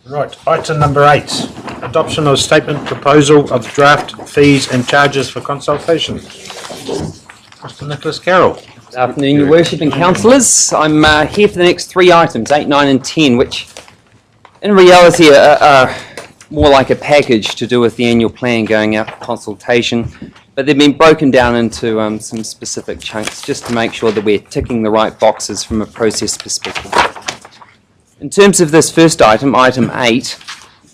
Right, item number 8, adoption of statement proposal of draft fees and charges for consultation. Mr. Nicholas Carroll. Good afternoon, Your Worship and Councillors. I'm here for the next 3 items, 8, 9 and 10, which in reality are more like a package to do with the annual plan going out for consultation, but they've been broken down into some specific chunks just to make sure that we're ticking the right boxes from a process perspective. In terms of this first item, item 8,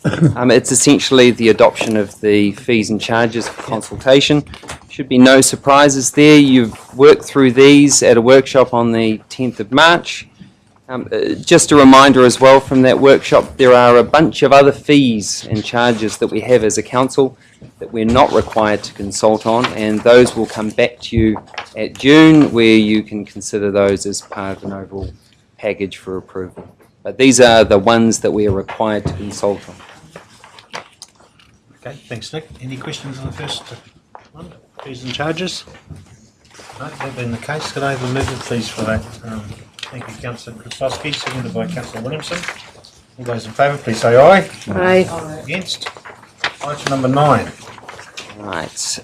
it's essentially the adoption of the fees and charges for consultation. Should be no surprises there. You've worked through these at a workshop on the 10th of March. Just a reminder as well from that workshop, there are a bunch of other fees and charges that we have as a council that we're not required to consult on, and those will come back to you at June, where you can consider those as part of an overall package for approval. But these are the ones that we are required to consult on. Okay, thanks, Nick. Any questions on the first one? Fees and charges? No, that being the case, could I have a movement, please, for that? Thank you, Councillor Krasowski, seconded by Councillor Williamson. All those in favour, please say aye. Aye. Against? Item number 9. Right,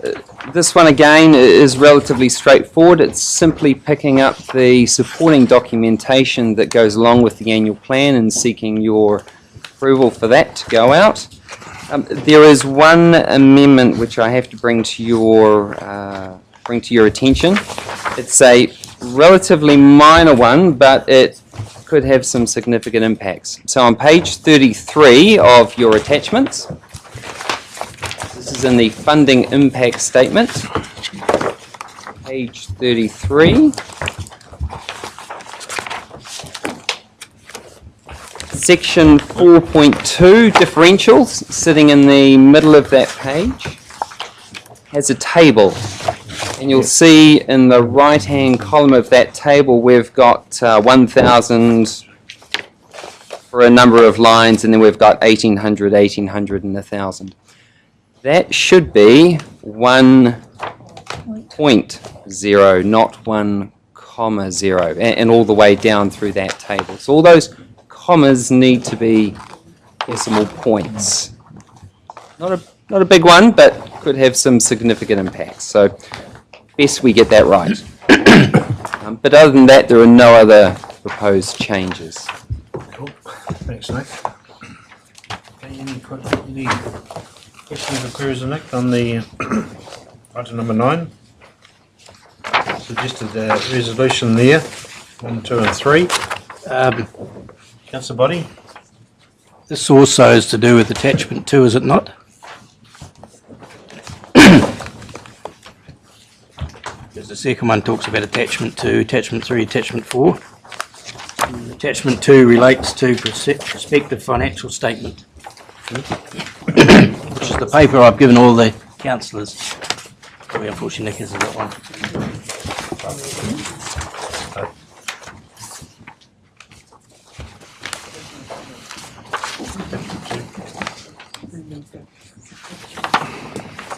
this one again is relatively straightforward. It's simply picking up the supporting documentation that goes along with the annual plan and seeking your approval for that to go out. There is one amendment which I have to bring to your attention. It's a relatively minor one, but it could have some significant impacts. So on page 33 of your attachments, this is in the funding impact statement, page 33. Section 4.2, differentials, sitting in the middle of that page, has a table. And you'll see in the right-hand column of that table, we've got 1,000 for a number of lines, and then we've got 1,800, 1,800, and 1,000. That should be 1.0, not 1,0, and all the way down through that table. So all those commas need to be decimal points. Not a big one, but could have some significant impacts. So best we get that right. But other than that, there are no other proposed changes. Cool. Thanks, Nick. Okay, any questions or queries, Nick, on the item number 9? Suggested resolution there, 1, 2 and 3. Councillor Body? This also is to do with attachment 2, is it not? Because the second one talks about attachment 2, attachment 3, attachment 4. And attachment 2 relates to prospective financial statement, which is the paper I've given all the councillors. Sorry, unfortunately, Nick hasn't got one.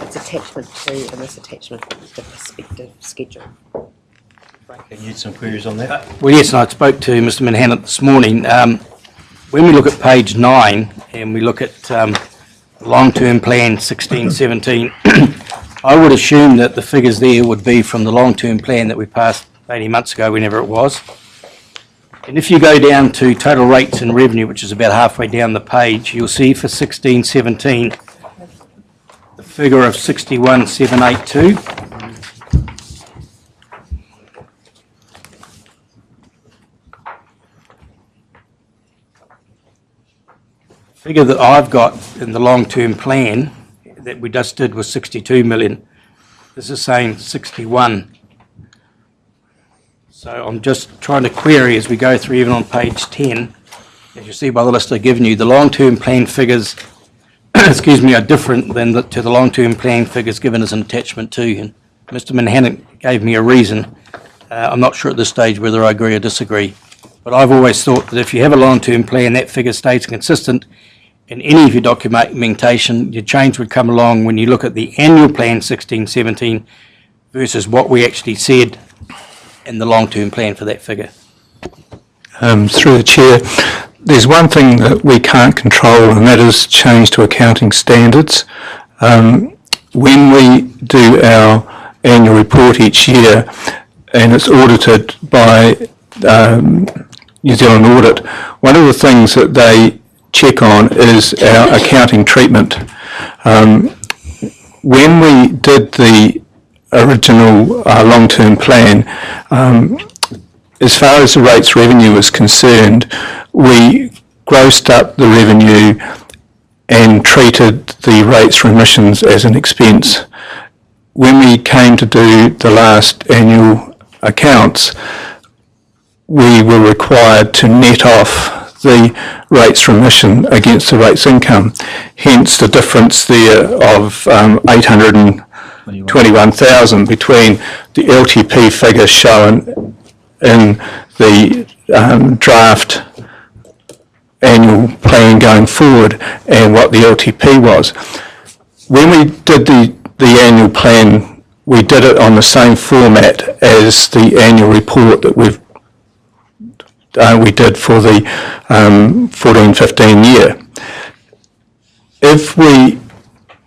It's attachment 2 and this attachment is the perspective schedule. Can you some queries on that? Well, yes, and I spoke to Mr. Manhattan this morning. When we look at page 9 and we look at long-term plan 16-17, I would assume that the figures there would be from the long-term plan that we passed 18 months ago, whenever it was. And if you go down to total rates and revenue, which is about halfway down the page, you'll see for 16-17 the figure of 61,782. Figure that I've got in the long-term plan that we just did was 62 million. This is saying 61. So I'm just trying to query as we go through, even on page 10, as you see by the list I've given you, the long-term plan figures excuse me, are different than to the long-term plan figures given as an attachment 2. And Mr. Manhattan gave me a reason. I'm not sure at this stage whether I agree or disagree, but I've always thought that if you have a long-term plan, that figure stays consistent in any of your documentation. Your change would come along when you look at the annual plan 16-17 versus what we actually said in the long-term plan for that figure. Through the chair, there's one thing that we can't control, and that is change to accounting standards. When we do our annual report each year, and it's audited by New Zealand Audit, one of the things that they check on is our accounting treatment. When we did the original long-term plan, as far as the rates revenue is concerned, we grossed up the revenue and treated the rates remissions as an expense. When we came to do the last annual accounts, we were required to net off the rates remission against the rates income. Hence the difference there of 821,000 between the LTP figure shown in the draft annual plan going forward and what the LTP was. When we did the annual plan, we did it on the same format as the annual report that we did for the 14-15 year. If we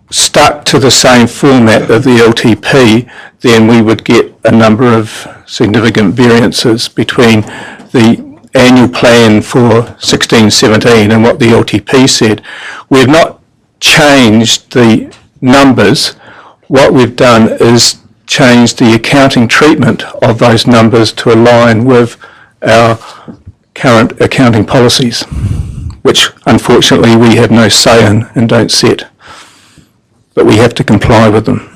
stuck to the same format of the LTP, then we would get a number of significant variances between the annual plan for 16-17 and what the LTP said. We've not changed the numbers. What we've done is changed the accounting treatment of those numbers to align with our current accounting policies, which unfortunately we have no say in and don't set, but we have to comply with them.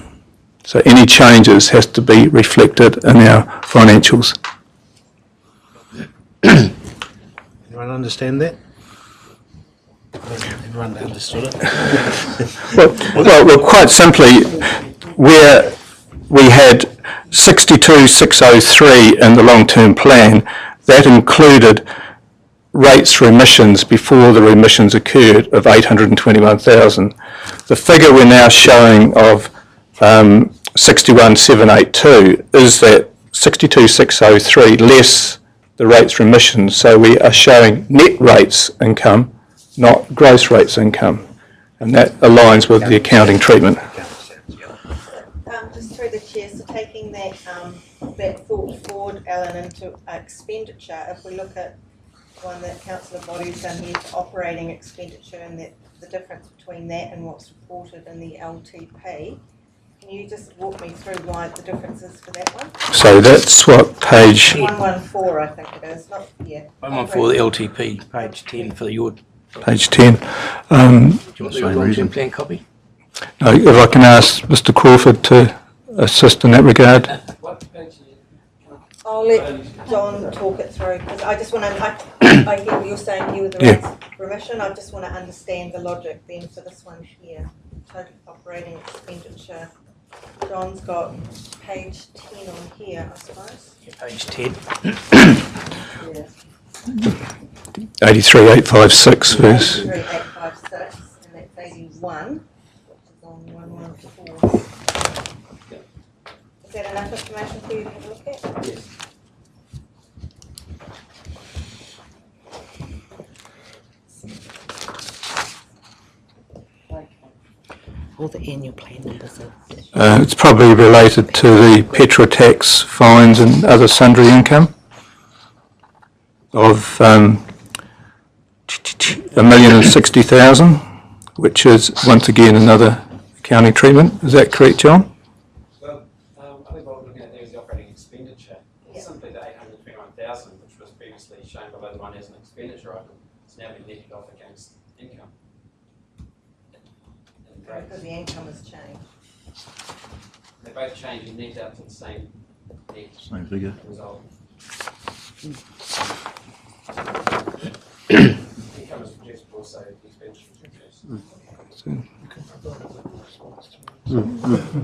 So any changes has to be reflected in our financials. Anyone understand that? Everyone understood it? Well, quite simply, where we had 62,603 in the long-term plan, that included rates remissions before the remissions occurred of 821,000. The figure we're now showing of 61,782 is that 62,603 less the rates remissions, so we are showing net rates income, not gross rates income, and that aligns with the accounting treatment. Just through the chair, so taking that that thought forward, Alan, into expenditure, if we look at one that councillor Body's done here, operating expenditure, and that the difference between that and what's reported in the LTP, can you just walk me through why the difference is for that one? So that's what page... 114, I think it is, not, yeah. 114, the LTP, page 10 for your... Page 10. Do you want the long-term plan copy? No, if I can ask Mr Crawford to assist in that regard. I'll let John talk it through, because I just want to, I get what you're saying here with the rates remission, I just want to understand the logic then for this one here. Total operating expenditure. John's got page 10 on here, I suppose. Yeah, page 10. Yeah. 83,856 verse. 83,856, and that's 81, which is on 114. Is that enough information for you to have a look at? Yes. All the annual plan numbers are... It's probably related to the petrol tax fines and other sundry income of 1,060,000, which is once again another accounting treatment. Is that correct, John? Well, I think what we're looking at there is the operating expenditure. It's simply the 821,000, which was previously shown by the one as an expenditure item. It's now been netted off against income. Because the income has changed. They both change and net out to the same net. Same figure. Result. Income is reduced, but also the expenditure is reduced.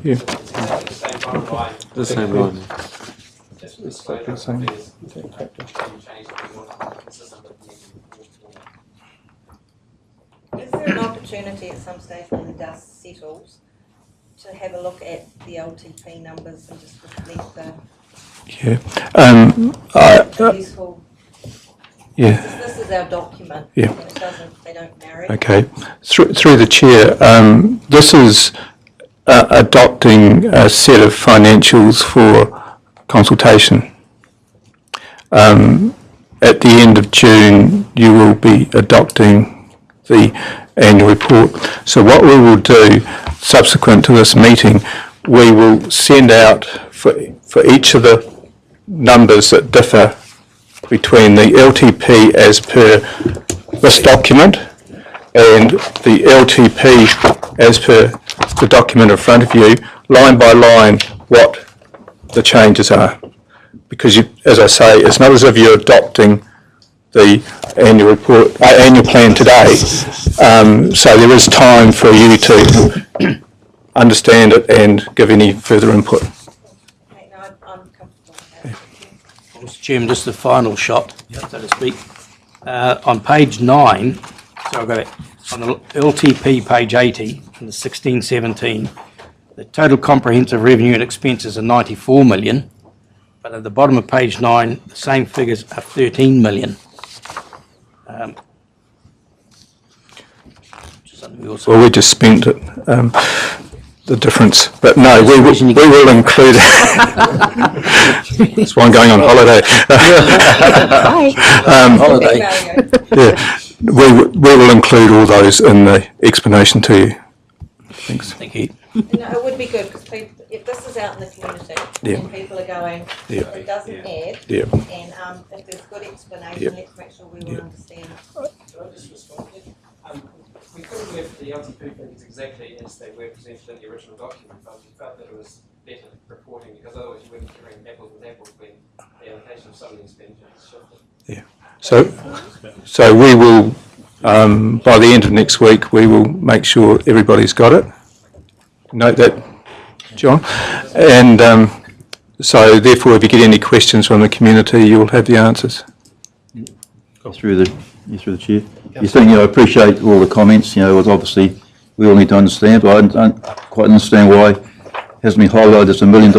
Yeah. It's exactly the same bottom line. The same line. Just for disclosure, the same. change to be more consistent with the Is there an opportunity at some stage when the dust settles to have a look at the LTP numbers and just reflect the Yeah. useful? Yeah. This is is our document. Yeah. And it doesn't, they don't marry. Okay. Through the chair, this is adopting a set of financials for consultation. At the end of June, you will be adopting the annual report. So what we will do, subsequent to this meeting, we will send out for each of the numbers that differ between the LTP as per this document and the LTP as per the document in front of you, line by line, what the changes are. Because, as I say, it's not as if you're adopting the annual report, annual plan today. So there is time for you to understand it and give any further input. Okay, no, I'm comfortable with that. Mr. Chairman, just the final shot, so to speak. On page 9, so I've got it, on the LTP page 80, in the 16-17, the total comprehensive revenue and expenses are 94 million, but at the bottom of page 9, the same figures are 13 million. Well, we just spent it, the difference, but no, we will include That's why I'm going on holiday. Yeah, we will include all those in the explanation to you. Thanks. Thank you. No, it would be good, because people, if this is out in the community, Yeah. and people are going, Yeah. it doesn't add, Yeah. and if there's good explanation, Yeah. let's make sure we will understand. Can I just respond? We could have left the LTP figures exactly as they were presented in the original document, but we felt that it was better reporting, because otherwise you wouldn't be comparing apples with apples when the allocation of some of the expenditure is shifted. So we will, by the end of next week, we will make sure everybody's got it. Note that, John. And so therefore, if you get any questions from the community, you'll have the answers. Through the chair. You think, I appreciate all the comments, obviously we all need to understand, but I don't quite understand why it hasn't been highlighted as $1 million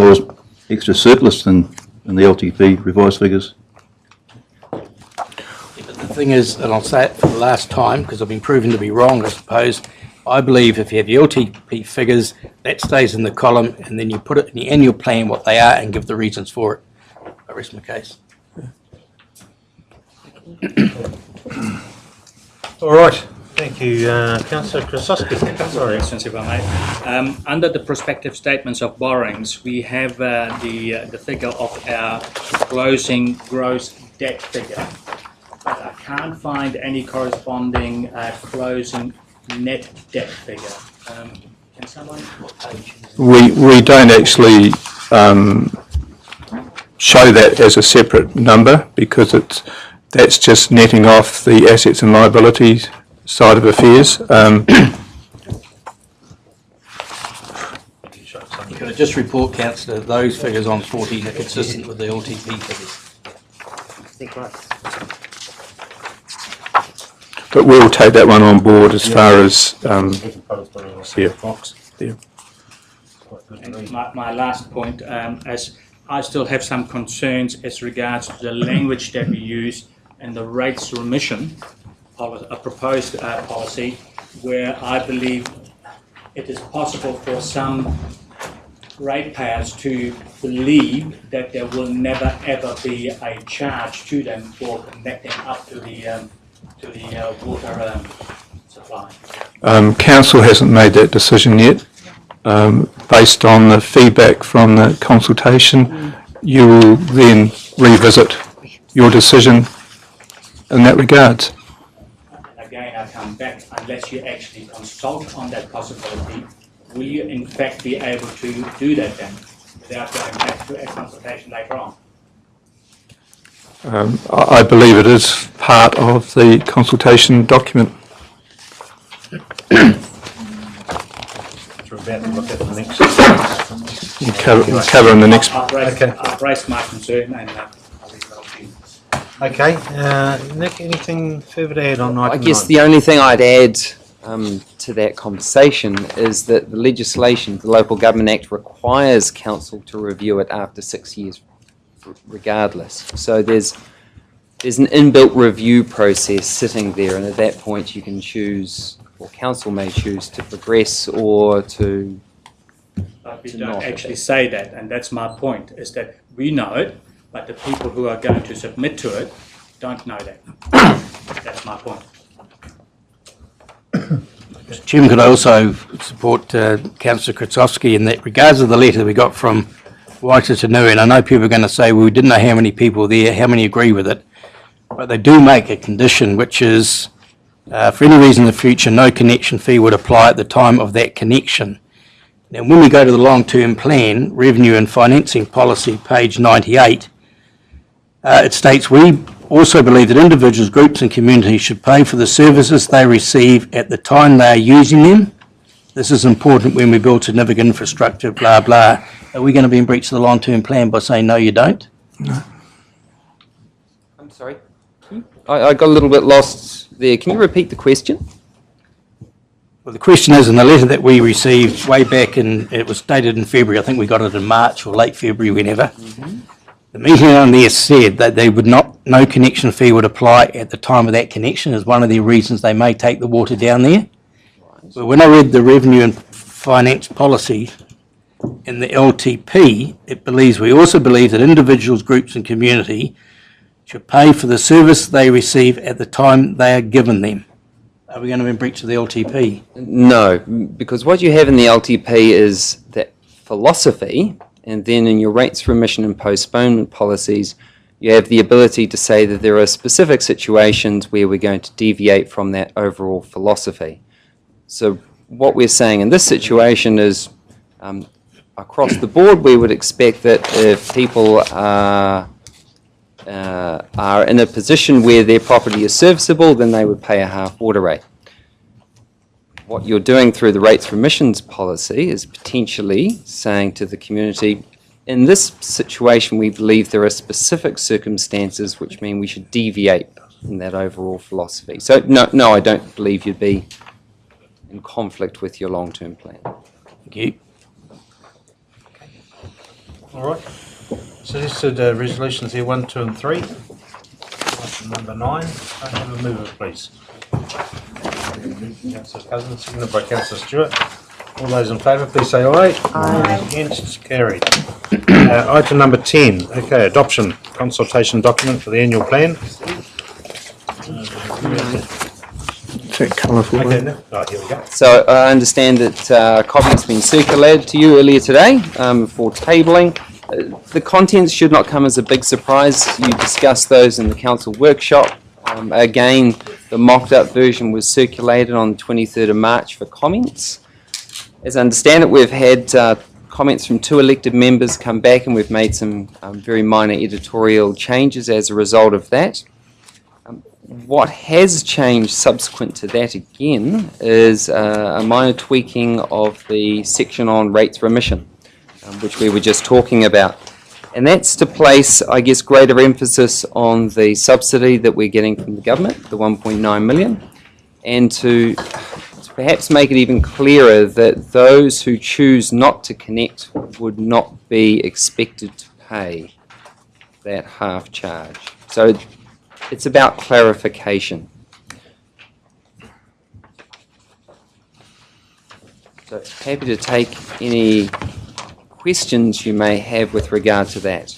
extra surplus in the LTP revised figures. But the thing is, and I'll say it for the last time, because I've been proven to be wrong, I suppose, I believe if you have the LTP figures, that stays in the column, and then you put it in the annual plan what they are and give the reasons for it. I rest my case. All right, thank you, Councillor Krasowski. Sorry. Questions, if I may. Under the prospective statements of borrowings, we have the figure of our closing gross debt figure, but I can't find any corresponding closing net debt figure. Can someone? We don't actually show that as a separate number because that's just netting off the assets and liabilities side of affairs. Can I just report, Councillor, those figures on 14 are consistent with the LTP figures. But we'll take that one on board as far as, Yeah. And my last point, as I still have some concerns as regards to the language that we use and the rates remission policy, a proposed policy, where I believe it is possible for some ratepayers to believe that there will never ever be a charge to them for connecting up to the water supply. Council hasn't made that decision yet. Based on the feedback from the consultation, you will then revisit your decision in that regard. Again, I come back, unless you actually consult on that possibility, will you in fact be able to do that then, without going back to a consultation later on? I believe it is part of the consultation document. We're about to look at the next. We'll cover in the next. I've raised my concern and I'll leave it up to you. Okay, Nick, anything further to add on item I guess 9? the only thing I'd add to that conversation is that the legislation, the Local Government Act, requires council to review it after 6 years regardless. So there's there's an inbuilt review process sitting there, and at that point you can choose, or council may choose, to progress or to. But we To don't not actually have say that, and that's my point, is that we know it, but the people who are going to submit to it don't know that. That's my point. Mr. Chairman, could I also support Councillor Krasowski in that regards of the letter we got from Waitanui, and I know people are going to say, well, we didn't know how many people there, how many agree with it, but they do make a condition which is, for any reason in the future, no connection fee would apply at the time of that connection. Now, when we go to the long-term plan, revenue and financing policy, page 98, it states, we also believe that individuals, groups and communities should pay for the services they receive at the time they are using them. This is important when we build significant infrastructure, blah, blah. Are we going to be in breach of the long-term plan by saying, no, you don't? I'm sorry. I got a little bit lost there. Can you repeat the question? Well, the question is, in the letter that we received way back it was dated in February, I think we got it in March or late February, whenever. The meeting on there said that they would no connection fee would apply at the time of that connection is one of the reasons they may take the water down there. But when I read the revenue and finance policy in the LTP, we also believe that individuals, groups and community should pay for the service they receive at the time they are given them. Are we going to be in breach of the LTP? No, because what you have in the LTP is that philosophy, and then in your rates for remission and postponement policies, you have the ability to say that there are specific situations where we're going to deviate from that overall philosophy. So what we're saying in this situation is, across the board, we would expect that if people are in a position where their property is serviceable, then they would pay a half water rate. What you're doing through the rates for emissions policy is potentially saying to the community, in this situation we believe there are specific circumstances which mean we should deviate from that overall philosophy. So no, I don't believe you'd be in conflict with your long-term plan. Thank you. All right. Suggested resolutions here 1, 2 and 3. Item number 9. I have a mover, please. Councillor Cousins, seconded by Councillor Stewart. All those in favour, please say aye. Aye. Against, carried. Item number 10. Okay, adoption consultation document for the annual plan. Colourful. Okay, no. Right, here we go. So I understand that copy's been circulated to you earlier today for tabling. The contents should not come as a big surprise. You discussed those in the council workshop. Again, the mocked-up version was circulated on the 23rd of March for comments. As I understand it, we've had comments from 2 elected members come back, and we've made some very minor editorial changes as a result of that. What has changed subsequent to that again is a minor tweaking of the section on rates for emission, which we were just talking about. And that's to place, I guess, greater emphasis on the subsidy that we're getting from the government, the 1.9 million, and to perhaps make it even clearer that those who choose not to connect would not be expected to pay that half charge. So it's about clarification. So happy to take any questions you may have with regard to that.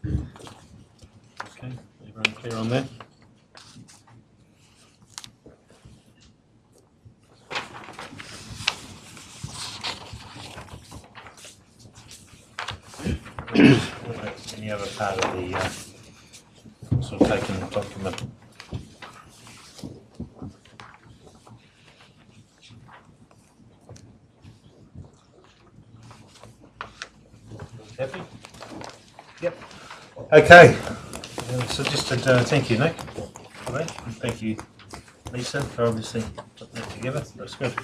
Okay, everyone clear on that? Any other part of the consultation document? Happy? Yep. Okay. Suggested, thank you, Nick, for that. And thank you, Lisa, for obviously putting that together. That's good.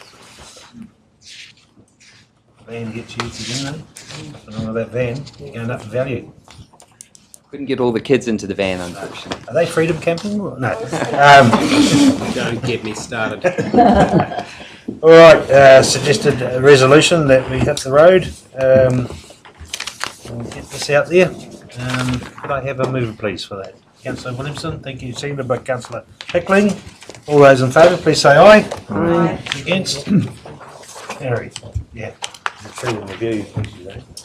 Van gets used again, though. And all of that van, you're going up in value. Couldn't get all the kids into the van, unfortunately. Are they freedom camping? No. Don't get me started. All right, suggested resolution that we hit the road. We'll get this out there. Could I have a mover, please, for that? Councillor Williamson. Thank you. Seconded by Councillor Hickling. All those in favour, please say aye. Aye. Against? Carried. Yeah. The tree in the view,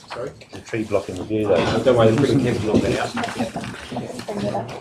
sorry? The tree blocking the view though. Don't worry, we're pretty careful on that.